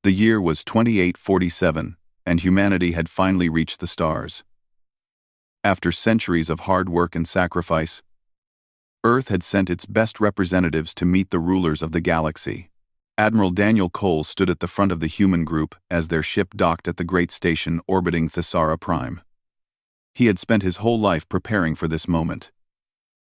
The year was 2847, and humanity had finally reached the stars. After centuries of hard work and sacrifice, Earth had sent its best representatives to meet the rulers of the galaxy. Admiral Daniel Cole stood at the front of the human group as their ship docked at the great station orbiting Thesara Prime. He had spent his whole life preparing for this moment.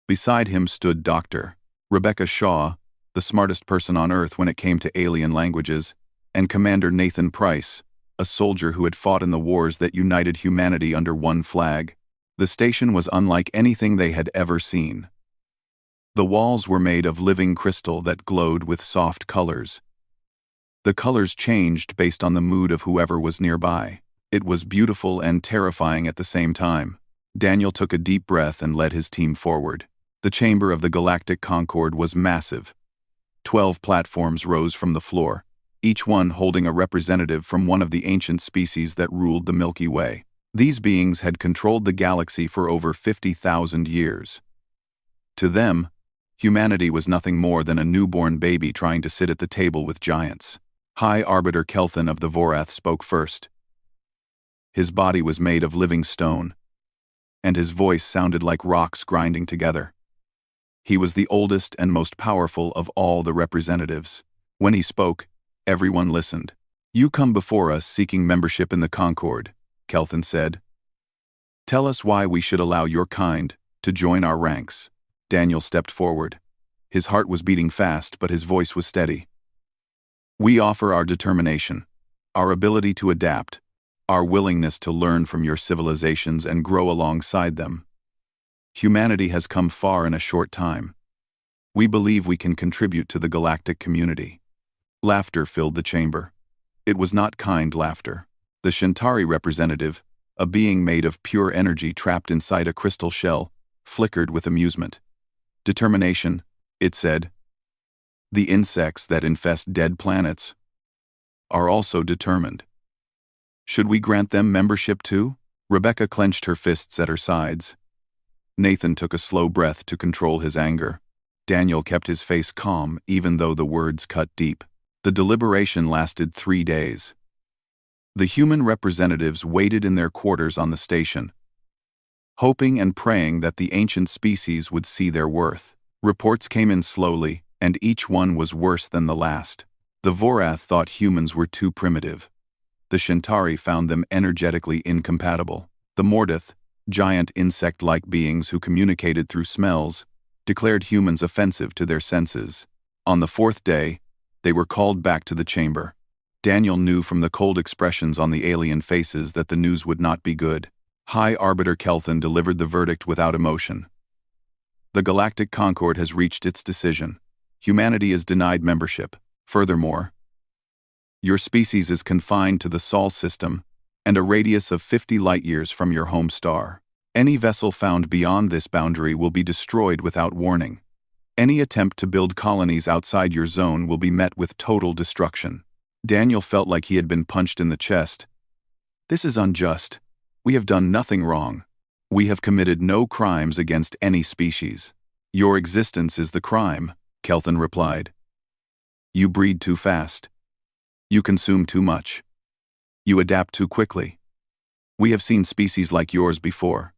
Beside him stood Dr. Rebecca Shaw, the smartest person on Earth when it came to alien languages, and Commander Nathan Price, a soldier who had fought in the wars that united humanity under one flag. The station was unlike anything they had ever seen. The walls were made of living crystal that glowed with soft colors. The colors changed based on the mood of whoever was nearby. It was beautiful and terrifying at the same time. Daniel took a deep breath and led his team forward. The chamber of the Galactic Concord was massive. 12 platforms rose from the floor, each one holding a representative from one of the ancient species that ruled the Milky Way. These beings had controlled the galaxy for over 50,000 years. To them, humanity was nothing more than a newborn baby trying to sit at the table with giants. High Arbiter Kelthan of the Vorath spoke first. His body was made of living stone, and his voice sounded like rocks grinding together. He was the oldest and most powerful of all the representatives. When he spoke, everyone listened. "You come before us seeking membership in the Concord," Kelthan said. "Tell us why we should allow your kind to join our ranks." Daniel stepped forward. His heart was beating fast, but his voice was steady. "We offer our determination, our ability to adapt, our willingness to learn from your civilizations and grow alongside them. Humanity has come far in a short time. We believe we can contribute to the galactic community." Laughter filled the chamber. It was not kind laughter. The Shantari representative, a being made of pure energy trapped inside a crystal shell, flickered with amusement. "Determination," it said. "The insects that infest dead planets are also determined. Should we grant them membership too?" Rebecca clenched her fists at her sides. Nathan took a slow breath to control his anger. Daniel kept his face calm even though the words cut deep. The deliberation lasted 3 days. The human representatives waited in their quarters on the station, hoping and praying that the ancient species would see their worth. Reports came in slowly, and each one was worse than the last. The Vorath thought humans were too primitive. The Shantari found them energetically incompatible. The Mordath, giant insect-like beings who communicated through smells, declared humans offensive to their senses. On the 4th day, they were called back to the chamber. Daniel knew from the cold expressions on the alien faces that the news would not be good. High Arbiter Kelthan delivered the verdict without emotion. "The Galactic Concord has reached its decision. Humanity is denied membership. Furthermore, your species is confined to the Sol system and a radius of 50 light-years from your home star. Any vessel found beyond this boundary will be destroyed without warning. Any attempt to build colonies outside your zone will be met with total destruction." Daniel felt like he had been punched in the chest. "This is unjust. We have done nothing wrong. We have committed no crimes against any species." "Your existence is the crime," Kelthan replied. "You breed too fast. You consume too much. You adapt too quickly. We have seen species like yours before.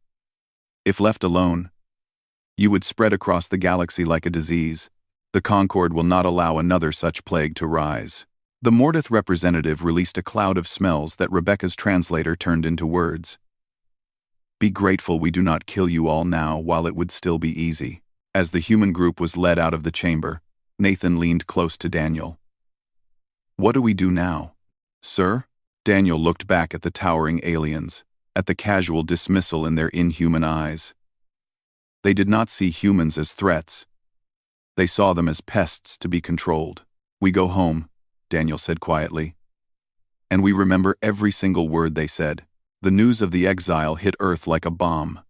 If left alone, you would spread across the galaxy like a disease. The Concord will not allow another such plague to rise." The Mordath representative released a cloud of smells that Rebecca's translator turned into words. "Be grateful we do not kill you all now while it would still be easy." As the human group was led out of the chamber, Nathan leaned close to Daniel. "What do we do now, sir?" Daniel looked back at the towering aliens, at the casual dismissal in their inhuman eyes. They did not see humans as threats. They saw them as pests to be controlled. "We go home," Daniel said quietly. "And we remember every single word they said." The news of the exile hit Earth like a bomb.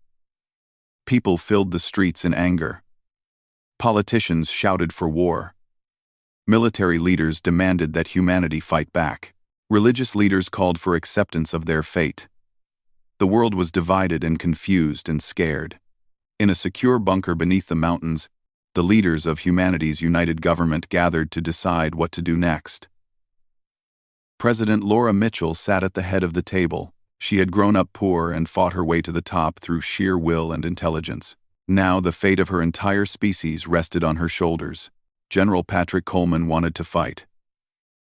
People filled the streets in anger. Politicians shouted for war. Military leaders demanded that humanity fight back. Religious leaders called for acceptance of their fate. The world was divided and confused and scared. In a secure bunker beneath the mountains, the leaders of humanity's united government gathered to decide what to do next. President Laura Mitchell sat at the head of the table. She had grown up poor and fought her way to the top through sheer will and intelligence. Now the fate of her entire species rested on her shoulders. General Patrick Coleman wanted to fight.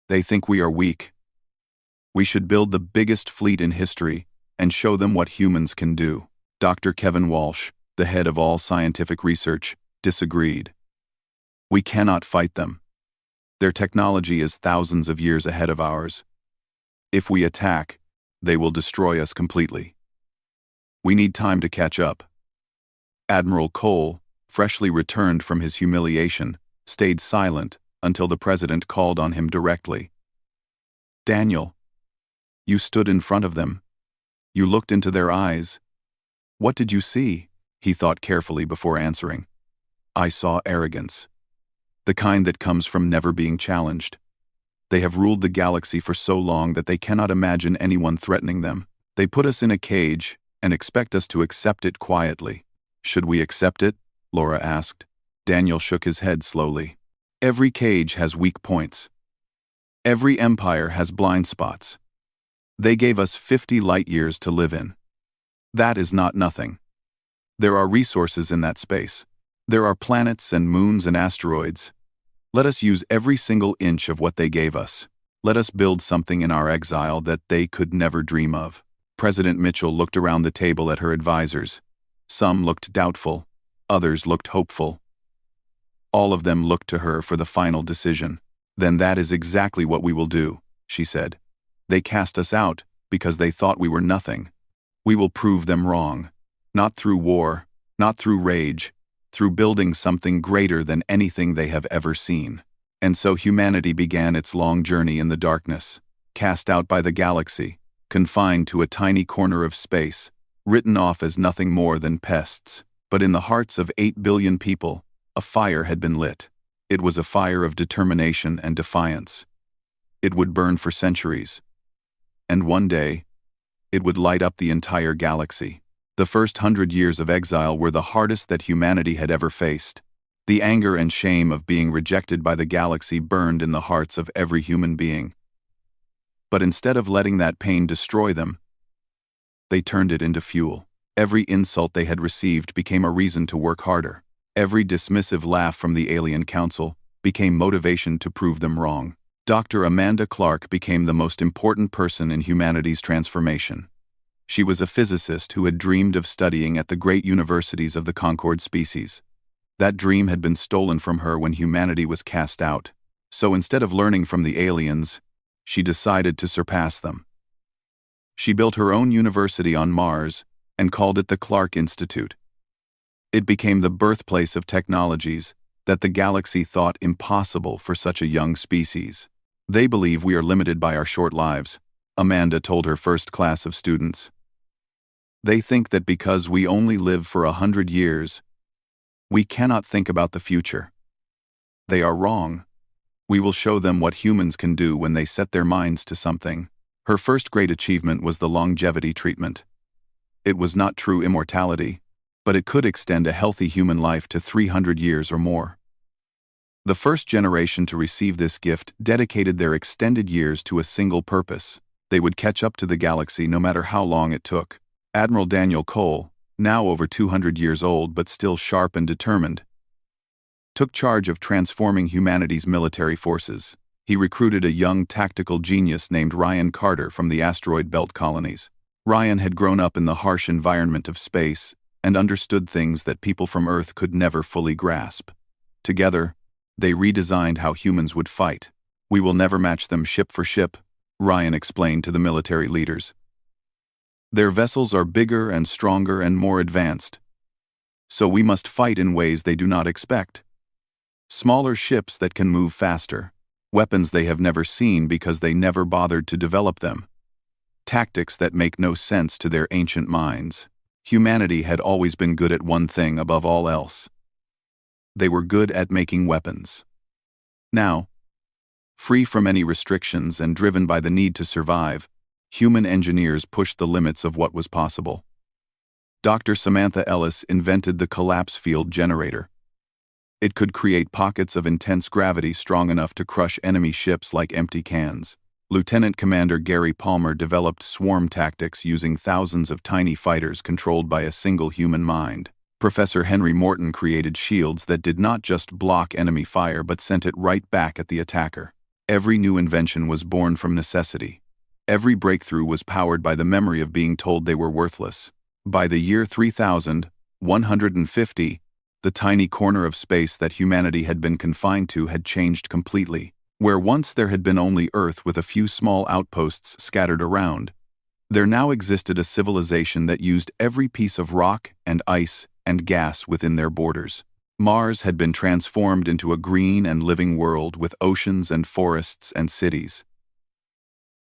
They think we are weak. We should build the biggest fleet in history and show them what humans can do. Dr. Kevin Walsh, the head of all scientific research, disagreed. We cannot fight them. Their technology is thousands of years ahead of ours. If we attack, they will destroy us completely. We need time to catch up. Admiral Cole, freshly returned from his humiliation, stayed silent until the president called on him directly. Daniel, you stood in front of them. You looked into their eyes. What did you see? He thought carefully before answering. I saw arrogance. The kind that comes from never being challenged. They have ruled the galaxy for so long that they cannot imagine anyone threatening them. They put us in a cage and expect us to accept it quietly. Should we accept it? Laura asked. Daniel shook his head slowly. Every cage has weak points. Every empire has blind spots. They gave us 50 light years to live in. That is not nothing. There are resources in that space. There are planets and moons and asteroids. Let us use every single inch of what they gave us. Let us build something in our exile that they could never dream of. President Mitchell looked around the table at her advisors. Some looked doubtful, others looked hopeful. All of them looked to her for the final decision. Then that is exactly what we will do, she said. They cast us out because they thought we were nothing. We will prove them wrong. Not through war, not through rage, through building something greater than anything they have ever seen. And so humanity began its long journey in the darkness, cast out by the galaxy, confined to a tiny corner of space, written off as nothing more than pests. But in the hearts of 8 billion people, a fire had been lit. It was a fire of determination and defiance. It would burn for centuries. And one day, it would light up the entire galaxy. The first 100 years of exile were the hardest that humanity had ever faced. The anger and shame of being rejected by the galaxy burned in the hearts of every human being. But instead of letting that pain destroy them, they turned it into fuel. Every insult they had received became a reason to work harder. Every dismissive laugh from the alien council became motivation to prove them wrong. Dr. Amanda Clark became the most important person in humanity's transformation. She was a physicist who had dreamed of studying at the great universities of the Concord species. That dream had been stolen from her when humanity was cast out. So instead of learning from the aliens, she decided to surpass them. She built her own university on Mars and called it the Clark Institute. It became the birthplace of technologies that the galaxy thought impossible for such a young species. They believe we are limited by our short lives, Amanda told her first class of students. They think that because we only live for 100 years, we cannot think about the future. They are wrong. We will show them what humans can do when they set their minds to something. Her first great achievement was the longevity treatment. It was not true immortality, but it could extend a healthy human life to 300 years or more. The first generation to receive this gift dedicated their extended years to a single purpose. They would catch up to the galaxy no matter how long it took. Admiral Daniel Cole, now over 200 years old but still sharp and determined, took charge of transforming humanity's military forces. He recruited a young tactical genius named Ryan Carter from the asteroid belt colonies. Ryan had grown up in the harsh environment of space and understood things that people from Earth could never fully grasp. Together, they redesigned how humans would fight. We will never match them ship for ship, Ryan explained to the military leaders. Their vessels are bigger and stronger and more advanced. So we must fight in ways they do not expect. Smaller ships that can move faster. Weapons they have never seen because they never bothered to develop them. Tactics that make no sense to their ancient minds. Humanity had always been good at one thing above all else. They were good at making weapons. Now, free from any restrictions and driven by the need to survive, human engineers pushed the limits of what was possible. Dr. Samantha Ellis invented the collapse field generator. It could create pockets of intense gravity strong enough to crush enemy ships like empty cans. Lieutenant Commander Gary Palmer developed swarm tactics using thousands of tiny fighters controlled by a single human mind. Professor Henry Morton created shields that did not just block enemy fire but sent it right back at the attacker. Every new invention was born from necessity. Every breakthrough was powered by the memory of being told they were worthless. By the year 3150, the tiny corner of space that humanity had been confined to had changed completely. Where once there had been only Earth with a few small outposts scattered around, there now existed a civilization that used every piece of rock and ice and gas within their borders. Mars had been transformed into a green and living world with oceans and forests and cities.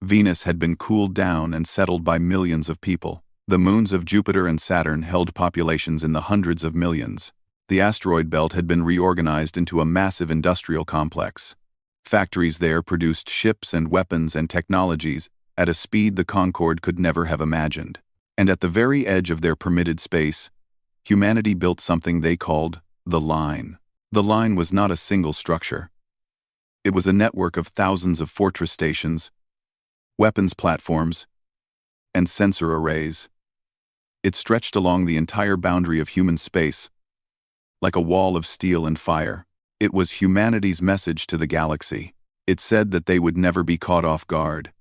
Venus had been cooled down and settled by millions of people. The moons of Jupiter and Saturn held populations in the hundreds of millions. The asteroid belt had been reorganized into a massive industrial complex. Factories there produced ships and weapons and technologies at a speed the Concorde could never have imagined. And at the very edge of their permitted space, humanity built something they called the Line. The Line was not a single structure. It was a network of thousands of fortress stations, weapons platforms, and sensor arrays. It stretched along the entire boundary of human space, like a wall of steel and fire. It was humanity's message to the galaxy. It said that they would never be caught off guard.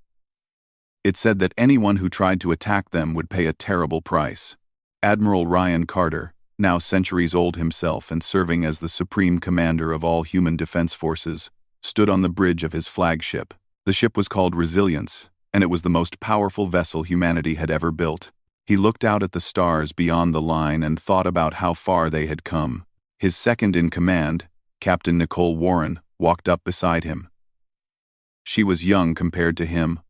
It said that anyone who tried to attack them would pay a terrible price. Admiral Ryan Carter, now centuries old himself and serving as the supreme commander of all human defense forces, stood on the bridge of his flagship. The ship was called Resilience, and it was the most powerful vessel humanity had ever built. He looked out at the stars beyond the Line and thought about how far they had come. His second-in-command, Captain Nicole Warren, walked up beside him. She was young compared to him,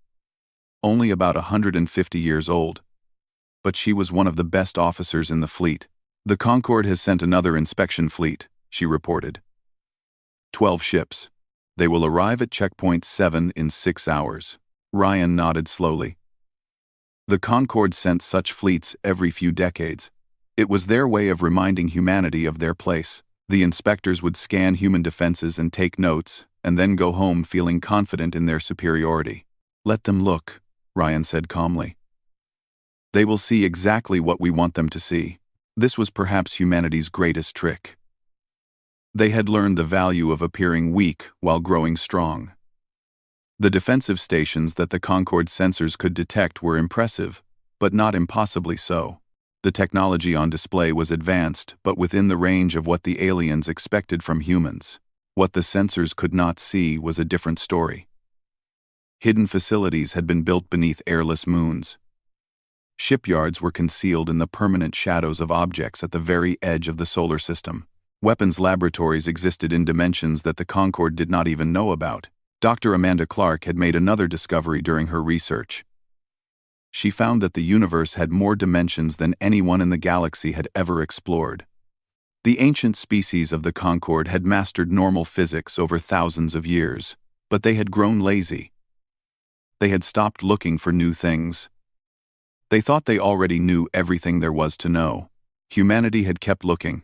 only about 150 years old. But she was one of the best officers in the fleet. "The Concorde has sent another inspection fleet," she reported. 12 ships. They will arrive at Checkpoint 7 in 6 hours. Ryan nodded slowly. The Concorde sent such fleets every few decades. It was their way of reminding humanity of their place. The inspectors would scan human defenses and take notes, and then go home feeling confident in their superiority. "Let them look," Ryan said calmly. "They will see exactly what we want them to see." This was perhaps humanity's greatest trick. They had learned the value of appearing weak while growing strong. The defensive stations that the Concorde sensors could detect were impressive, but not impossibly so. The technology on display was advanced, but within the range of what the aliens expected from humans. What the sensors could not see was a different story. Hidden facilities had been built beneath airless moons. Shipyards were concealed in the permanent shadows of objects at the very edge of the solar system. Weapons laboratories existed in dimensions that the Concorde did not even know about. Dr. Amanda Clark had made another discovery during her research. She found that the universe had more dimensions than anyone in the galaxy had ever explored. The ancient species of the Concorde had mastered normal physics over thousands of years, but they had grown lazy. They had stopped looking for new things. They thought they already knew everything there was to know. Humanity had kept looking,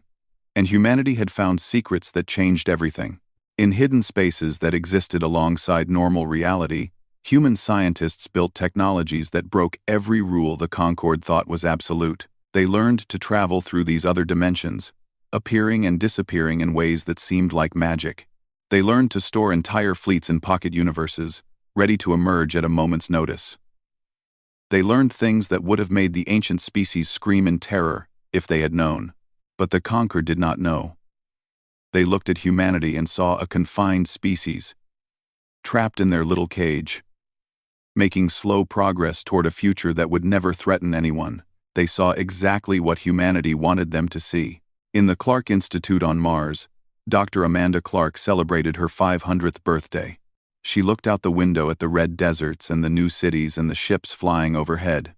and humanity had found secrets that changed everything. In hidden spaces that existed alongside normal reality, human scientists built technologies that broke every rule the Concorde thought was absolute. They learned to travel through these other dimensions, appearing and disappearing in ways that seemed like magic. They learned to store entire fleets in pocket universes, ready to emerge at a moment's notice. They learned things that would have made the ancient species scream in terror if they had known. But the Concorde did not know. They looked at humanity and saw a confined species, trapped in their little cage, making slow progress toward a future that would never threaten anyone. They saw exactly what humanity wanted them to see. In the Clark Institute on Mars, Dr. Amanda Clark celebrated her 500th birthday. She looked out the window at the red deserts and the new cities and the ships flying overhead.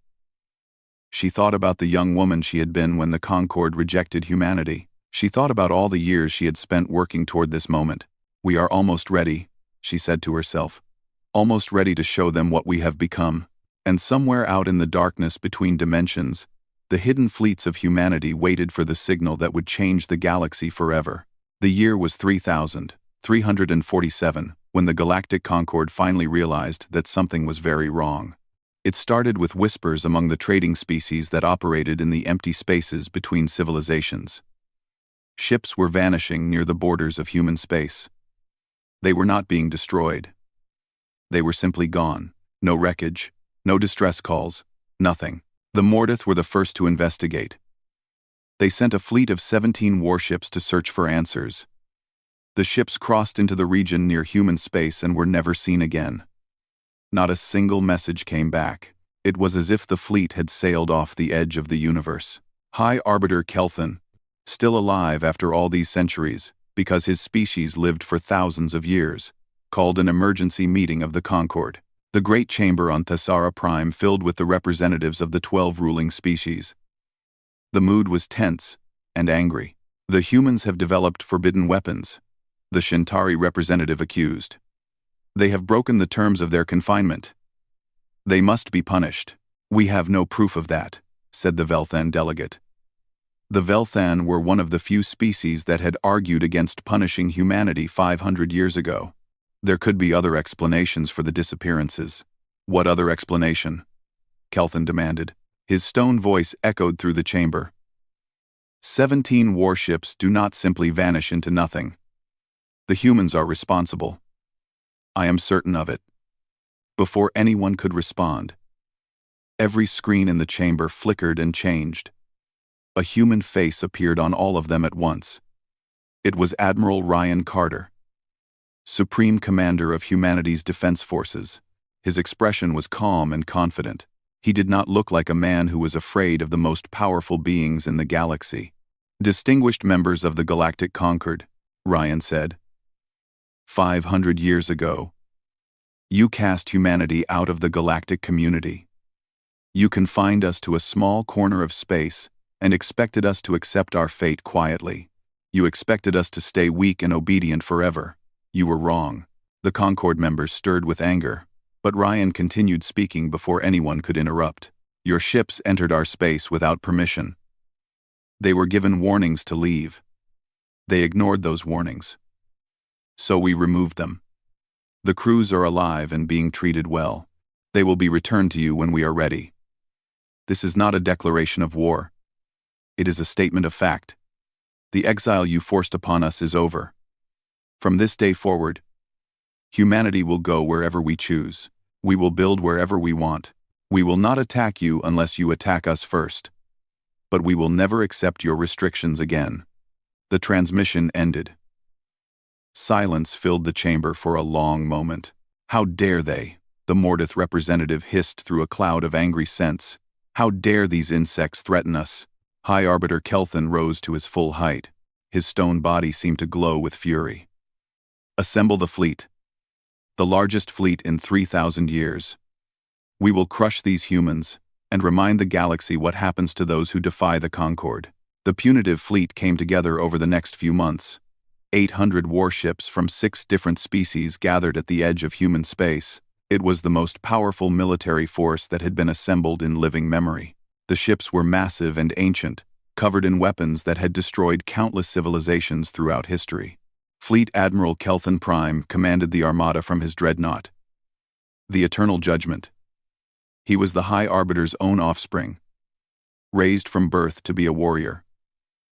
She thought about the young woman she had been when the Concorde rejected humanity. She thought about all the years she had spent working toward this moment. "We are almost ready," she said to herself. "Almost ready to show them what we have become." And somewhere out in the darkness between dimensions, the hidden fleets of humanity waited for the signal that would change the galaxy forever. The year was 3347, when the Galactic Concord finally realized that something was very wrong. It started with whispers among the trading species that operated in the empty spaces between civilizations. Ships were vanishing near the borders of human space. They were not being destroyed. They were simply gone. No wreckage, no distress calls, nothing. The Mordith were the first to investigate. They sent a fleet of 17 warships to search for answers. The ships crossed into the region near human space and were never seen again. Not a single message came back. It was as if the fleet had sailed off the edge of the universe. High Arbiter Kelthan, still alive after all these centuries, because his species lived for thousands of years, called an emergency meeting of the Concord, the great chamber on Thessara Prime filled with the representatives of the 12 ruling species. The mood was tense and angry. The humans have developed forbidden weapons, the Shintari representative accused. They have broken the terms of their confinement. They must be punished. We have no proof of that, said the Velthan delegate. The Velthan were one of the few species that had argued against punishing humanity 500 years ago. There could be other explanations for the disappearances. What other explanation? Kelthan demanded. His stone voice echoed through the chamber. 17 warships do not simply vanish into nothing. The humans are responsible. I am certain of it. Before anyone could respond, every screen in the chamber flickered and changed. A human face appeared on all of them at once. It was Admiral Ryan Carter, Supreme Commander of humanity's defense forces. His expression was calm and confident. He did not look like a man who was afraid of the most powerful beings in the galaxy. Distinguished members of the Galactic Concord, Ryan said. 500 years ago, you cast humanity out of the galactic community. You confined us to a small corner of space and expected us to accept our fate quietly. You expected us to stay weak and obedient forever. You were wrong. The Concord members stirred with anger, but Ryan continued speaking before anyone could interrupt. Your ships entered our space without permission. They were given warnings to leave. They ignored those warnings. So we removed them. The crews are alive and being treated well. They will be returned to you when we are ready. This is not a declaration of war. It is a statement of fact. The exile you forced upon us is over. From this day forward, humanity will go wherever we choose. We will build wherever we want. We will not attack you unless you attack us first. But we will never accept your restrictions again. The transmission ended. Silence filled the chamber for a long moment. How dare they? The Mordith representative hissed through a cloud of angry scents. How dare these insects threaten us? High Arbiter Kelthan rose to his full height. His stone body seemed to glow with fury. Assemble the fleet. The largest fleet in 3,000 years. We will crush these humans and remind the galaxy what happens to those who defy the Concord. The punitive fleet came together over the next few months. 800 warships from 6 different species gathered at the edge of human space. It was the most powerful military force that had been assembled in living memory. The ships were massive and ancient, covered in weapons that had destroyed countless civilizations throughout history. Fleet Admiral Kelthan Prime commanded the armada from his dreadnought. The Eternal Judgment. He was the High Arbiter's own offspring, raised from birth to be a warrior.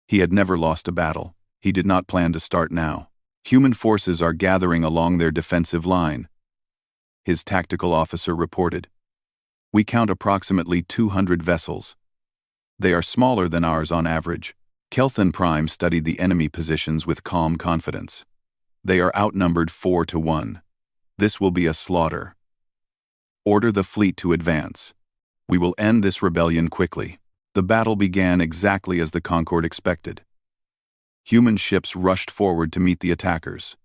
He had never lost a battle. He did not plan to start now. Human forces are gathering along their defensive line, his tactical officer reported. We count approximately 200 vessels. They are smaller than ours on average. Kelthan Prime studied the enemy positions with calm confidence. They are outnumbered 4-1. This will be a slaughter. Order the fleet to advance. We will end this rebellion quickly. The battle began exactly as the Concord expected. Human ships rushed forward to meet the attackers.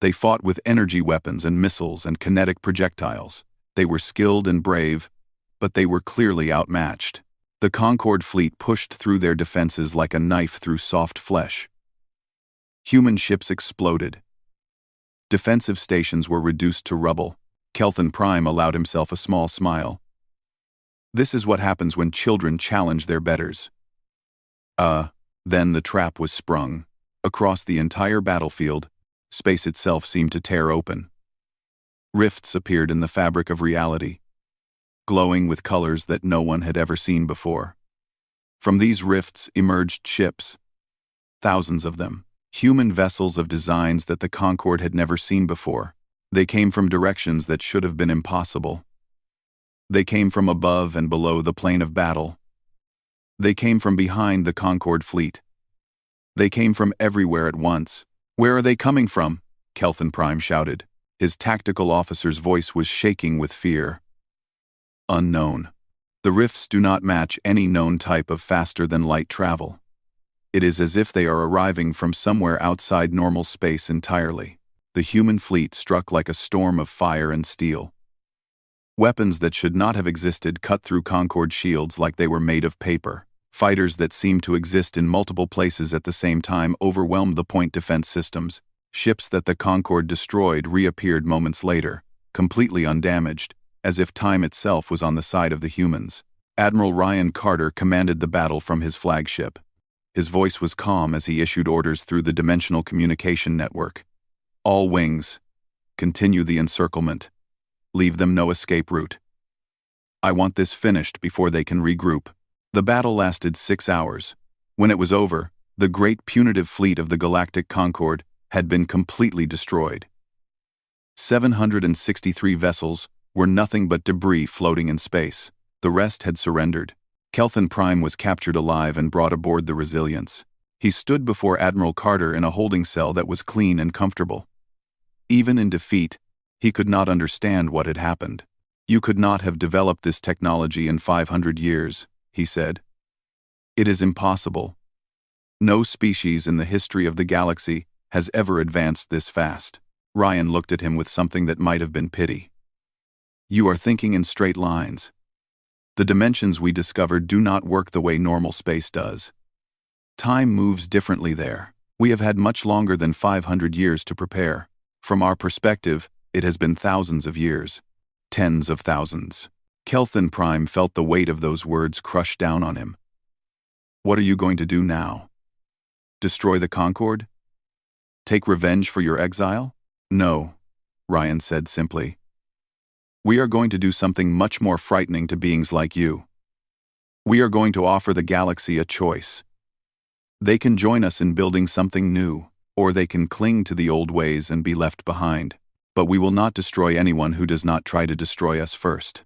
They fought with energy weapons and missiles and kinetic projectiles. They were skilled and brave, but they were clearly outmatched. The Concord fleet pushed through their defenses like a knife through soft flesh. Human ships exploded. Defensive stations were reduced to rubble. Kelthan Prime allowed himself a small smile. This is what happens when children challenge their betters. Then the trap was sprung. Across the entire battlefield, Space itself seemed to tear open. Rifts appeared in the fabric of reality, glowing with colors that no one had ever seen before. From these rifts emerged ships, thousands of them, human vessels of designs that the Concorde had never seen before. They came from directions that should have been impossible. They came from above and below the plane of battle. They came from behind the Concorde fleet. They came from everywhere at once. "Where are they coming from?" Kelthan Prime shouted. His tactical officer's voice was shaking with fear. "Unknown. The rifts do not match any known type of faster-than-light travel. It is as if they are arriving from somewhere outside normal space entirely." The human fleet struck like a storm of fire and steel. Weapons that should not have existed cut through Concorde shields like they were made of paper. Fighters that seemed to exist in multiple places at the same time overwhelmed the point defense systems. Ships that the Concorde destroyed reappeared moments later, completely undamaged, as if time itself was on the side of the humans. Admiral Ryan Carter commanded the battle from his flagship. His voice was calm as he issued orders through the dimensional communication network. "All wings, continue the encirclement. Leave them no escape route. I want this finished before they can regroup." The battle lasted 6 hours. When it was over, the great punitive fleet of the Galactic Concorde had been completely destroyed. 763 vessels were nothing but debris floating in space. The rest had surrendered. Kelthan Prime was captured alive and brought aboard the Resilience. He stood before Admiral Carter in a holding cell that was clean and comfortable. Even in defeat, he could not understand what had happened. "You could not have developed this technology in 500 years, he said. "It is impossible. No species in the history of the galaxy has ever advanced this fast." Ryan looked at him with something that might have been pity. "You are thinking in straight lines. The dimensions we discovered do not work the way normal space does. Time moves differently there. We have had much longer than 500 years to prepare. From our perspective, it has been thousands of years. Tens of thousands." Kelthan Prime felt the weight of those words crush down on him. "What are you going to do now? Destroy the Concorde? Take revenge for your exile?" "No," Ryan said simply. "We are going to do something much more frightening to beings like you. We are going to offer the galaxy a choice. They can join us in building something new, or they can cling to the old ways and be left behind. But we will not destroy anyone who does not try to destroy us first.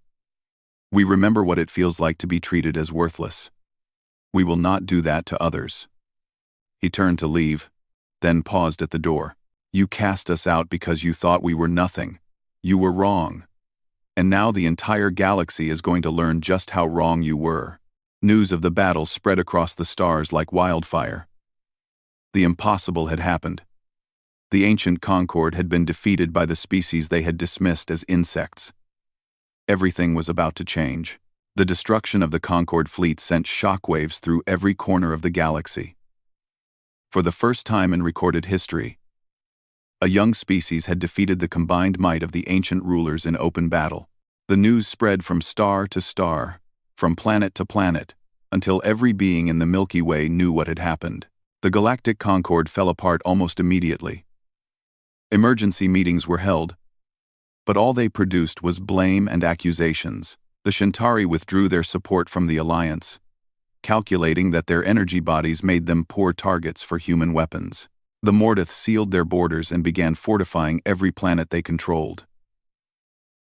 We remember what it feels like to be treated as worthless. We will not do that to others." He turned to leave, then paused at the door. "You cast us out because you thought we were nothing. You were wrong. And now the entire galaxy is going to learn just how wrong you were." News of the battle spread across the stars like wildfire. The impossible had happened. The ancient Concorde had been defeated by the species they had dismissed as insects. Everything was about to change. The destruction of the Concorde fleet sent shockwaves through every corner of the galaxy. For the first time in recorded history, a young species had defeated the combined might of the ancient rulers in open battle. The news spread from star to star, from planet to planet, until every being in the Milky Way knew what had happened. The Galactic Concorde fell apart almost immediately. Emergency meetings were held, but all they produced was blame and accusations. The Shantari withdrew their support from the Alliance, calculating that their energy bodies made them poor targets for human weapons. The Mordath sealed their borders and began fortifying every planet they controlled.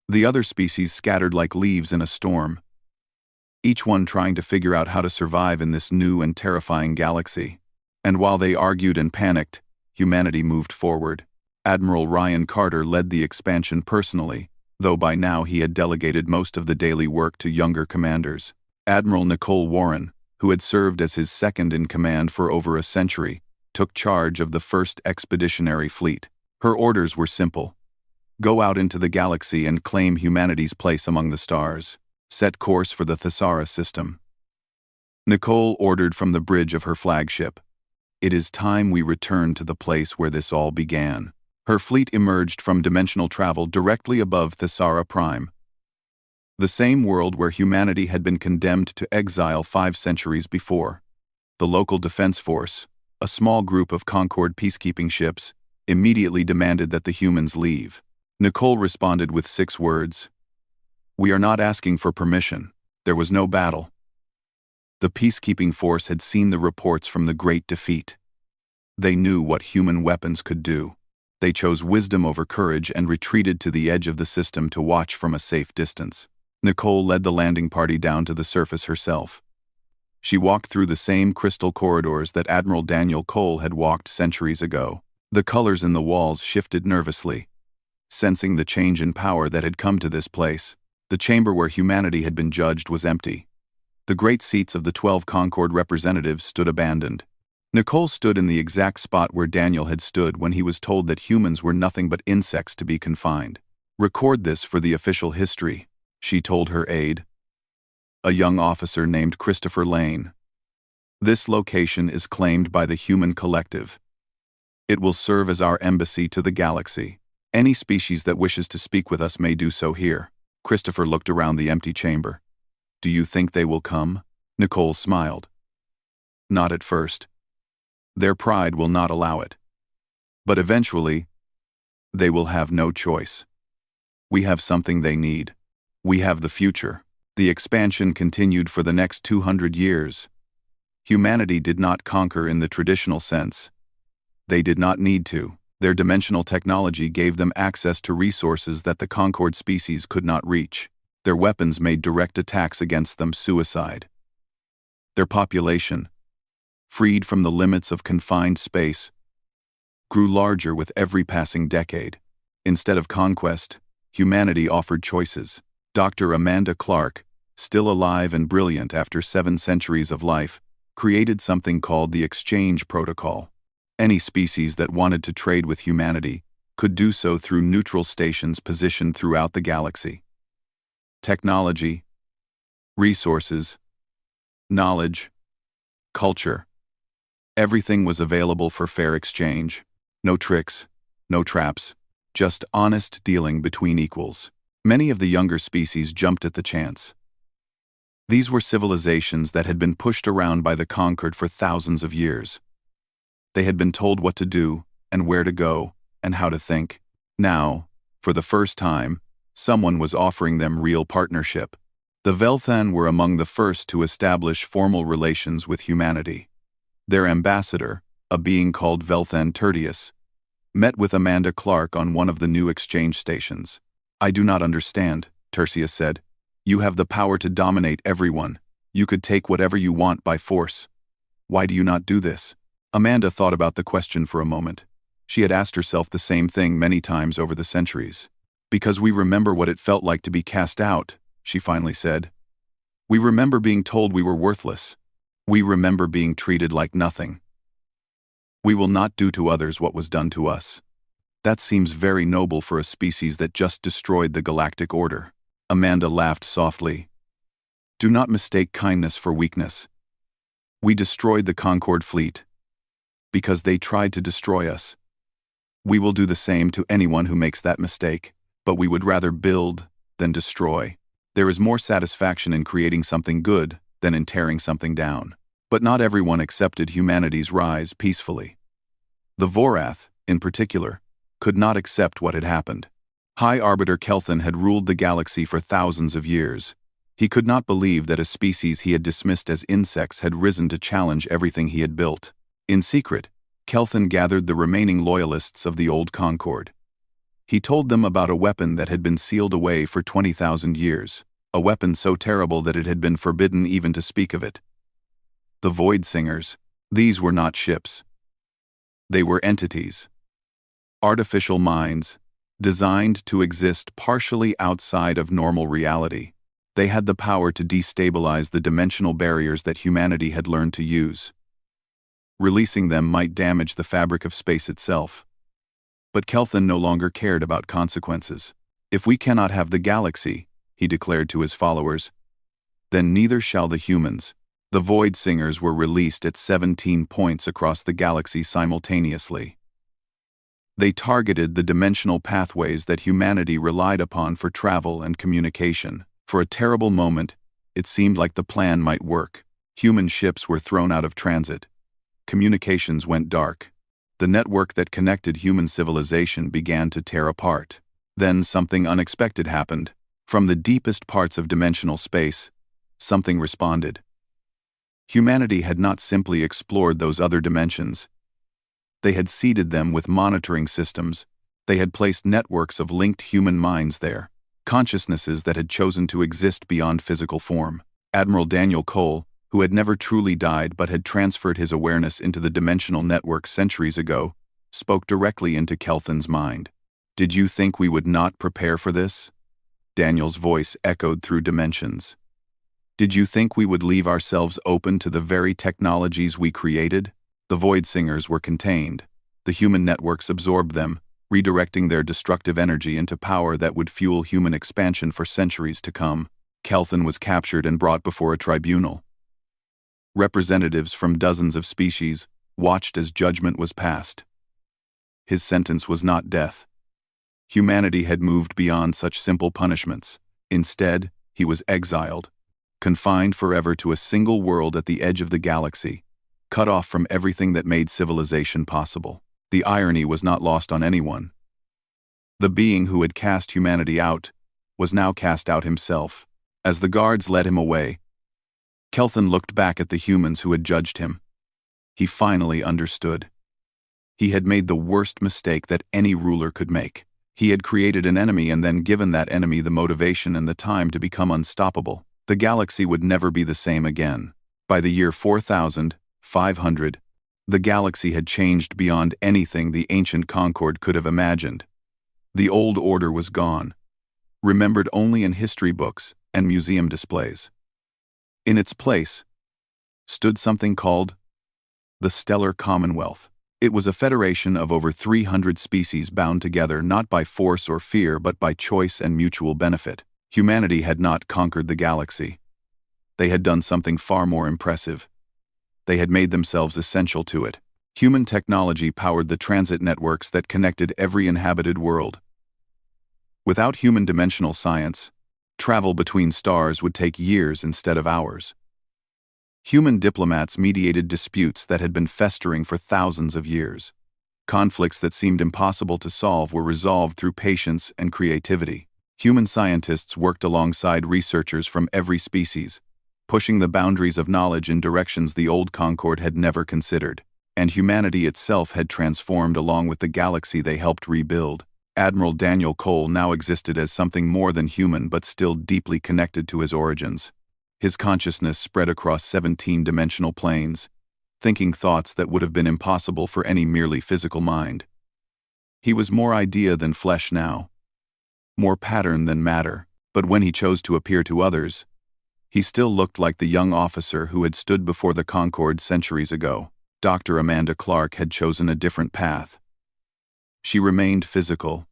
The other species scattered like leaves in a storm, each one trying to figure out how to survive in this new and terrifying galaxy. And while they argued and panicked, humanity moved forward. Admiral Ryan Carter led the expansion personally, though by now he had delegated most of the daily work to younger commanders. Admiral Nicole Warren, who had served as his second-in-command for over a century, took charge of the first expeditionary fleet. Her orders were simple: go out into the galaxy and claim humanity's place among the stars. Set course for the Thesara system. Nicole ordered from the bridge of her flagship, "It is time we return to the place where this all began." Her fleet emerged from dimensional travel directly above Thesara Prime, the same world where humanity had been condemned to exile 5 centuries before. The local defense force, a small group of Concorde peacekeeping ships, immediately demanded that the humans leave. Nicole responded with 6 words. "We are not asking for permission. There was no battle." The peacekeeping force had seen the reports from the Great Defeat. They knew what human weapons could do. They chose wisdom over courage and retreated to the edge of the system to watch from a safe distance. Nicole led the landing party down to the surface herself. She walked through the same crystal corridors that Admiral Daniel Cole had walked centuries ago. The colors in the walls shifted nervously, sensing the change in power that had come to this place. The chamber where humanity had been judged was empty. The great seats of the 12 Concord representatives stood abandoned. Nicole stood in the exact spot where Daniel had stood when he was told that humans were nothing but insects to be confined. "Record this for the official history," she told her aide, a young officer named Christopher Lane. "This location is claimed by the human collective. It will serve as our embassy to the galaxy. Any species that wishes to speak with us may do so here." Christopher looked around the empty chamber. "Do you think they will come?" Nicole smiled. "Not at first. Their pride will not allow it. But eventually, they will have no choice. We have something they need. We have the future." The expansion continued for the next 200 years. Humanity did not conquer in the traditional sense. They did not need to. Their dimensional technology gave them access to resources that the Concord species could not reach. Their weapons made direct attacks against them suicide. Their population, freed from the limits of confined space, grew larger with every passing decade. Instead of conquest, humanity offered choices. Dr. Amanda Clark, still alive and brilliant after 7 centuries of life, created something called the Exchange Protocol. Any species that wanted to trade with humanity could do so through neutral stations positioned throughout the galaxy. Technology, resources, knowledge, culture. Everything was available for fair exchange. No tricks, no traps, just honest dealing between equals. Many of the younger species jumped at the chance. These were civilizations that had been pushed around by the conquered for thousands of years. They had been told what to do, and where to go, and how to think. Now, for the first time, someone was offering them real partnership. The Velthan were among the first to establish formal relations with humanity. Their ambassador, a being called Velthan Tertius, met with Amanda Clark on one of the new exchange stations. "I do not understand," Tertius said. "You have the power to dominate everyone. You could take whatever you want by force. Why do you not do this?" Amanda thought about the question for a moment. She had asked herself the same thing many times over the centuries. "Because we remember what it felt like to be cast out," she finally said. "We remember being told we were worthless. We remember being treated like nothing. We will not do to others what was done to us." That seems very noble for a species that just destroyed the galactic order. Amanda laughed softly. "Do not mistake kindness for weakness. We destroyed the Concord fleet because they tried to destroy us. We will do the same to anyone who makes that mistake, but we would rather build than destroy. There is more satisfaction in creating something good than in tearing something down." But not everyone accepted humanity's rise peacefully. The Vorath, in particular, could not accept what had happened. High Arbiter Kelthan had ruled the galaxy for thousands of years. He could not believe that a species he had dismissed as insects had risen to challenge everything he had built. In secret, Kelthan gathered the remaining loyalists of the old Concord. He told them about a weapon that had been sealed away for 20,000 years, a weapon so terrible that it had been forbidden even to speak of it. The Void Singers. These were not ships. They were entities. Artificial minds, designed to exist partially outside of normal reality. They had the power to destabilize the dimensional barriers that humanity had learned to use. Releasing them might damage the fabric of space itself. But Kelthan no longer cared about consequences. "If we cannot have the galaxy," he declared to his followers, "then neither shall the humans." The Void Singers were released at 17 points across the galaxy simultaneously. They targeted the dimensional pathways that humanity relied upon for travel and communication. For a terrible moment, it seemed like the plan might work. Human ships were thrown out of transit. Communications went dark. The network that connected human civilization began to tear apart. Then something unexpected happened. From the deepest parts of dimensional space, something responded. Humanity had not simply explored those other dimensions. They had seeded them with monitoring systems. They had placed networks of linked human minds there, consciousnesses that had chosen to exist beyond physical form. Admiral Daniel Cole, who had never truly died but had transferred his awareness into the dimensional network centuries ago, spoke directly into Kelthan's mind. "Did you think we would not prepare for this?" Daniel's voice echoed through dimensions. "Did you think we would leave ourselves open to the very technologies we created?" The Void Singers were contained. The human networks absorbed them, redirecting their destructive energy into power that would fuel human expansion for centuries to come. Kelthan was captured and brought before a tribunal. Representatives from dozens of species watched as judgment was passed. His sentence was not death. Humanity had moved beyond such simple punishments. Instead, he was exiled, confined forever to a single world at the edge of the galaxy, cut off from everything that made civilization possible. The irony was not lost on anyone. The being who had cast humanity out was now cast out himself. As the guards led him away, Kelthan looked back at the humans who had judged him. He finally understood. He had made the worst mistake that any ruler could make. He had created an enemy and then given that enemy the motivation and the time to become unstoppable. The galaxy would never be the same again. By the year 4500, the galaxy had changed beyond anything the ancient Concord could have imagined. The old order was gone, remembered only in history books and museum displays. In its place stood something called the Stellar Commonwealth. It was a federation of over 300 species bound together not by force or fear but by choice and mutual benefit. Humanity had not conquered the galaxy. They had done something far more impressive. They had made themselves essential to it. Human technology powered the transit networks that connected every inhabited world. Without human dimensional science, travel between stars would take years instead of hours. Human diplomats mediated disputes that had been festering for thousands of years. Conflicts that seemed impossible to solve were resolved through patience and creativity. Human scientists worked alongside researchers from every species, pushing the boundaries of knowledge in directions the old Concord had never considered. And humanity itself had transformed along with the galaxy they helped rebuild. Admiral Daniel Cole now existed as something more than human but still deeply connected to his origins. His consciousness spread across 17-dimensional planes, thinking thoughts that would have been impossible for any merely physical mind. He was more idea than flesh now, more pattern than matter, but when he chose to appear to others, he still looked like the young officer who had stood before the Concord centuries ago. Dr. Amanda Clark had chosen a different path. She remained physical,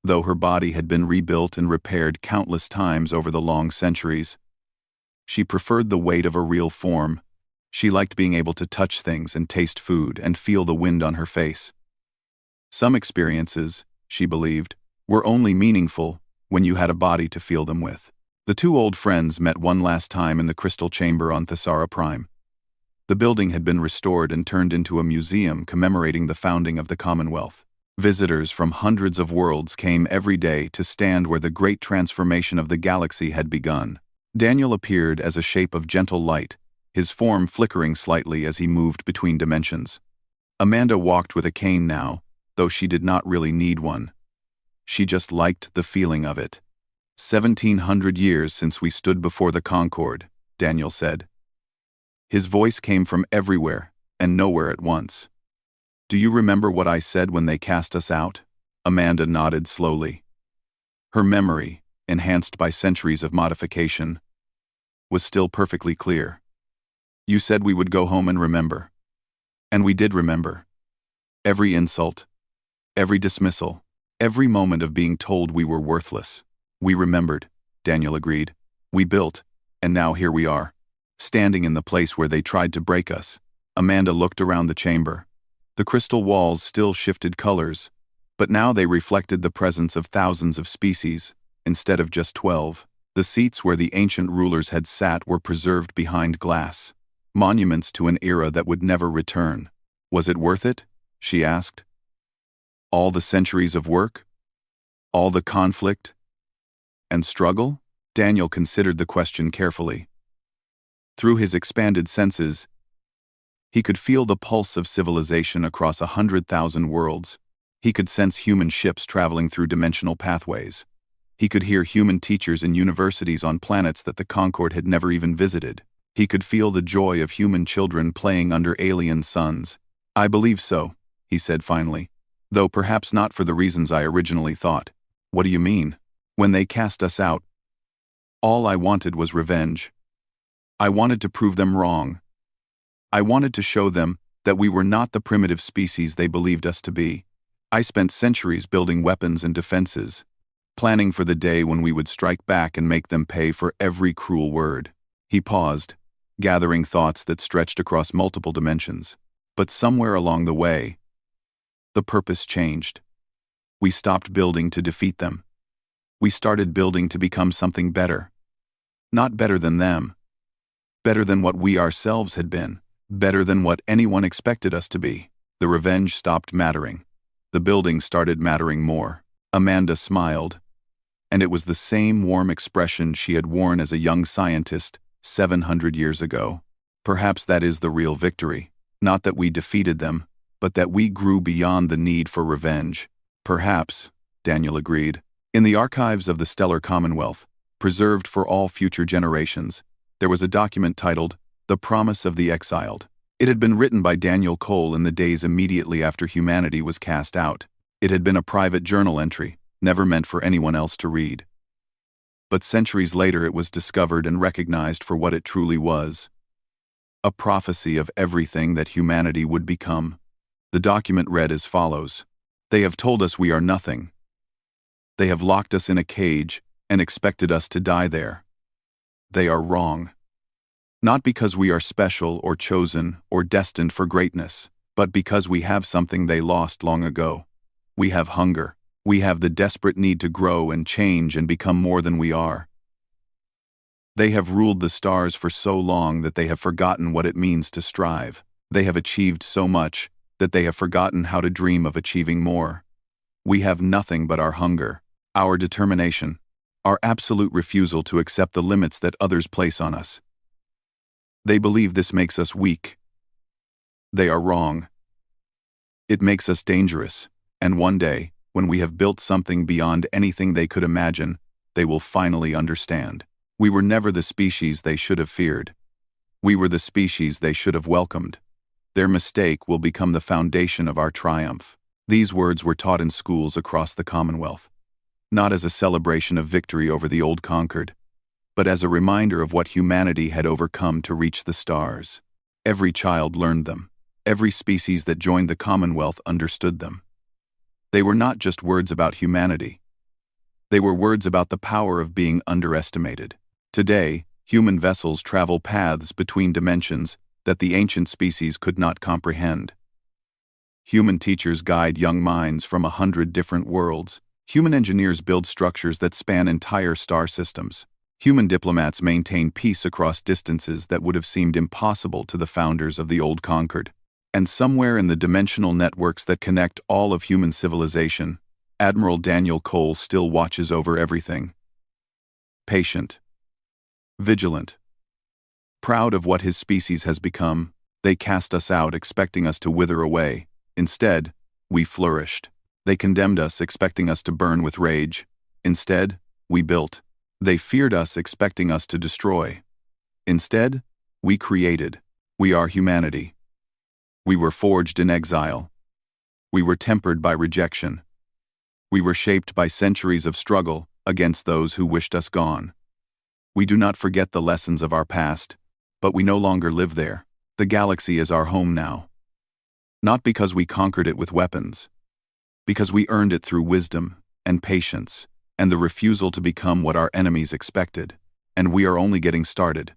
though her body had been rebuilt and repaired countless times over the long centuries. She preferred the weight of a real form. She liked being able to touch things and taste food and feel the wind on her face. Some experiences, she believed, were only meaningful when you had a body to feel them with. The two old friends met one last time in the Crystal Chamber on Thesara Prime. The building had been restored and turned into a museum commemorating the founding of the Commonwealth. Visitors from hundreds of worlds came every day to stand where the great transformation of the galaxy had begun. Daniel appeared as a shape of gentle light, his form flickering slightly as he moved between dimensions. Amanda walked with a cane now, though she did not really need one. She just liked the feeling of it. 1700 years since we stood before the Concord, Daniel said. His voice came from everywhere and nowhere at once. Do you remember what I said when they cast us out? Amanda nodded slowly. Her memory, enhanced by centuries of modification, was still perfectly clear. You said we would go home and remember. And we did remember. Every insult, every dismissal, every moment of being told we were worthless. We remembered, Daniel agreed. We built, and now here we are, standing in the place where they tried to break us. Amanda looked around the chamber. The crystal walls still shifted colors, but now they reflected the presence of thousands of species, instead of just 12. The seats where the ancient rulers had sat were preserved behind glass, monuments to an era that would never return. Was it worth it? she asked. All the centuries of work? All the conflict and struggle? Daniel considered the question carefully. Through his expanded senses, he could feel the pulse of civilization across 100,000 worlds. He could sense human ships traveling through dimensional pathways. He could hear human teachers in universities on planets that the Concord had never even visited. He could feel the joy of human children playing under alien suns. I believe so, he said finally, though perhaps not for the reasons I originally thought. What do you mean? When they cast us out, all I wanted was revenge. I wanted to prove them wrong. I wanted to show them that we were not the primitive species they believed us to be. I spent centuries building weapons and defenses, planning for the day when we would strike back and make them pay for every cruel word. He paused, gathering thoughts that stretched across multiple dimensions. But somewhere along the way, the purpose changed. We stopped building to defeat them. We started building to become something better. Not better than them. Better than what we ourselves had been. Better than what anyone expected us to be. The revenge stopped mattering. The building started mattering more. Amanda smiled, and it was the same warm expression she had worn as a young scientist 700 years ago. Perhaps that is the real victory. Not that we defeated them, but that we grew beyond the need for revenge. Perhaps, Daniel agreed. In the archives of the Stellar Commonwealth, preserved for all future generations, there was a document titled The Promise of the Exiled. It had been written by Daniel Cole in the days immediately after humanity was cast out. It had been a private journal entry, never meant for anyone else to read. But centuries later it was discovered and recognized for what it truly was. A prophecy of everything that humanity would become. The document read as follows. They have told us we are nothing. They have locked us in a cage and expected us to die there. They are wrong. Not because we are special or chosen or destined for greatness, but because we have something they lost long ago. We have hunger. We have the desperate need to grow and change and become more than we are. They have ruled the stars for so long that they have forgotten what it means to strive. They have achieved so much that they have forgotten how to dream of achieving more. We have nothing but our hunger, our determination, our absolute refusal to accept the limits that others place on us. They believe this makes us weak. They are wrong. It makes us dangerous, and one day, when we have built something beyond anything they could imagine, they will finally understand. We were never the species they should have feared. We were the species they should have welcomed. Their mistake will become the foundation of our triumph. These words were taught in schools across the Commonwealth, not as a celebration of victory over the old conquered, but as a reminder of what humanity had overcome to reach the stars. Every child learned them. Every species that joined the Commonwealth understood them. They were not just words about humanity. They were words about the power of being underestimated. Today, human vessels travel paths between dimensions that the ancient species could not comprehend. Human teachers guide young minds from 100 different worlds. Human engineers build structures that span entire star systems. Human diplomats maintain peace across distances that would have seemed impossible to the founders of the old conquered. And somewhere in the dimensional networks that connect all of human civilization, Admiral Daniel Cole still watches over everything. Patient. Vigilant. Proud of what his species has become, they cast us out expecting us to wither away. Instead, we flourished. They condemned us expecting us to burn with rage. Instead, we built. They feared us expecting us to destroy. Instead, we created. We are humanity. We were forged in exile. We were tempered by rejection. We were shaped by centuries of struggle against those who wished us gone. We do not forget the lessons of our past, but we no longer live there. The galaxy is our home now. Not because we conquered it with weapons, because we earned it through wisdom and patience and the refusal to become what our enemies expected. And we are only getting started.